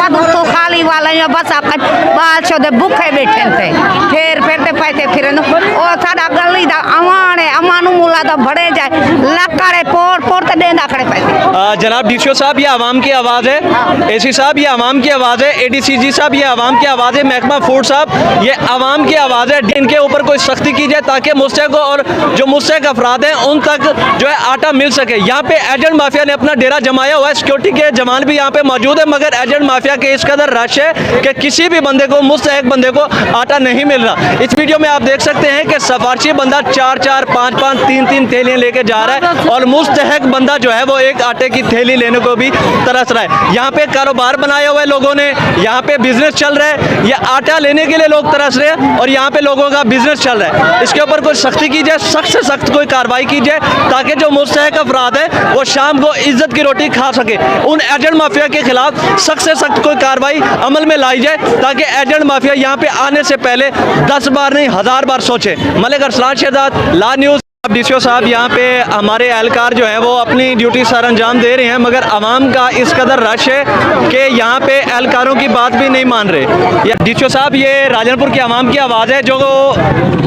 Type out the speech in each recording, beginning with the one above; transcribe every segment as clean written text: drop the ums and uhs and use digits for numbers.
बाद तो खाली वाले या बस आप बाल छोड़े भूखे बैठे थे फिर पैसे फिर और साडा गली दा अमाने अमानु मुला दा बड़े जाए लकारे पोर ते देंदा खड़े पैसे। जनाब डीसीओ साहब, ये आवाम की आवाज़ है। एसी साहब, ये आवाम की आवाज़ है। एडीसीजी साहब, ये आवाम की आवाज़ है। महकमा फूड साहब, ये आवाम की आवाज़ है। इनके ऊपर कोई सख्ती की जाए ताकि मुस्तहक और जो मुस्तहक अफराद हैं उन तक जो है आटा मिल सके। यहाँ पे एजेंट माफिया ने अपना डेरा जमाया हुआ है, सिक्योरिटी के जवान भी यहाँ पे मौजूद है, मगर एजेंट माफिया के इस कदर रश है कि किसी भी बंदे को, मुस्तहक बंदे को आटा नहीं मिल रहा। इस वीडियो में आप देख सकते हैं कि सफारशी बंदा 4-4, 5-5, 3-3 थैलियाँ लेके जा रहा है और मुस्तहक बंदा जो है वो एक आटे की थैली लेने को भी तरस रहा है। यहाँ पे कारोबार बनाया हुआ है लोगों ने, यहाँ पे बिजनेस चल रहा है, ये आटा लेने के लिए लोग तरस रहे हैं और यहाँ पे लोगों का बिजनेस चल रहा है। इसके ऊपर कोई सख्ती की जाए, सख्त से सख्त कोई कार्रवाई की जाए ताकि जो मुस्तहक अफराद है वो शाम को इज्जत की रोटी खा सके। उन एजेंट माफिया के खिलाफ सख्त से सख्त कोई कार्रवाई अमल में लाई जाए ताकि एजेंट माफिया यहाँ पे आने से पहले 10 बार नहीं 1000 बार सोचे। मलिक अरसलान शहजाद, ला न्यूज़। अब डीसीओ साहब, यहाँ पे हमारे एहलकार जो है वो अपनी ड्यूटी सर अंजाम दे रहे हैं, मगर आवाम का इस कदर रश है कि यहाँ पे एहलकारों की बात भी नहीं मान रहे। डीसीओ साहब, ये राजनपुर की आवाम की आवाज़ है, जो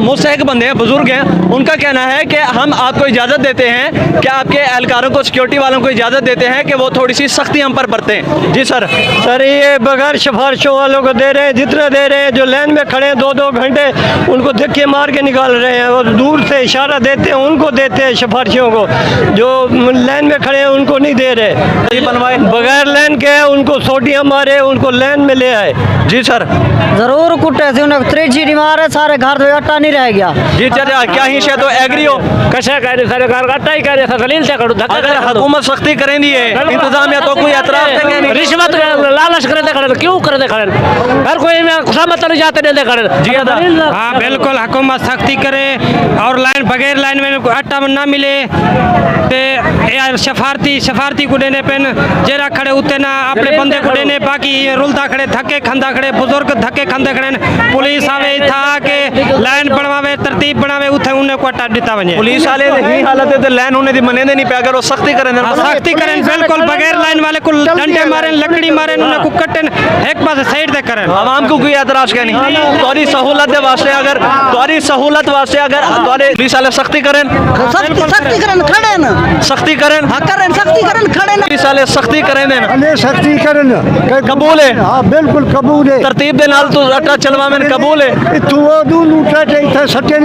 मुस्तहक बंदे हैं, बुजुर्ग हैं, उनका कहना है कि हम आपको इजाज़त देते हैं कि आपके एहलकारों को, सिक्योरिटी वालों को इजाज़त देते हैं कि वो थोड़ी सी सख्ती हम पर बरतें। जी सर। सर, ये बगैर सिफारिशों वालों को दे रहे हैं, जितने दे रहे हैं, जो लाइन में खड़े हैं 2-2 घंटे उनको धक्के मार के निकाल रहे हैं और दूर से इशारा देते हैं उनको देते हैं सिफारिशियों को, जो लाइन में खड़े हैं उनको नहीं दे रहे। बनवाए बगैर लाइन के उनको सोटियां मारे, उनको लाइन में ले आए। जी सर। जरूर कुटे से उन्हें 3G मारे, सारे घर तो आटा नहीं रह गया। जी चाचा, क्या ही शायद तो एग्री हो कशा करे सारे घर आटा ही करे दलील से करो धक्का अगर हुकूमत सख्ती करेंदी है, इंतजामिया तो कोई एतराफ करेंगे, रिश्वत लालच करे दे खड़े, क्यों करे दे खड़े, हर कोई में खुशामत नहीं जाते नहीं दे खड़े। जी हाँ बिल्कुल, हुकूमत सख्ती करे और लाइन बगैर लाइन में आटा ना मिले ते यार सफारती को देने पेन जेरा खड़े उते ना अपने बंदे को देने, बाकी रुलता खड़े धक्के खंदा खड़े, बुजुर्ग धक्के खंदे खड़े, पुलिस आवे था के लाइन बनवावे, तरतीब बनावे, उथे उन्हें को आटा दिता वने। पुलिस वाले ही हालत है तो लाइन होने दी मने नहीं पे, अगर वो सख्ती करें सख्ती करें बिल्कुल, बगैर लाइन वाले को डंडे मारें, लकड़ी मारें, उन्हें को कटें, एक पास साइड दे करें। आवाम को कोई एतराज का नहीं, तोरी सहूलत वास्ते अगर तोरी सहूलत वास्ते अगर तोरे पुलिस वाले सख्ती करें, सख्ती करन खड़े न, सख्ती करें, हाँ करें सख्ती करन खड़े न, पुलिस वाले सख्ती करें देना अले सख्ती करन कबूल है। हाँ बिल्कुल कबूल है। तरतीब दे नाल तू आटा चलवा में कबूल है। तू वो दून उठा चाहिए सच्चे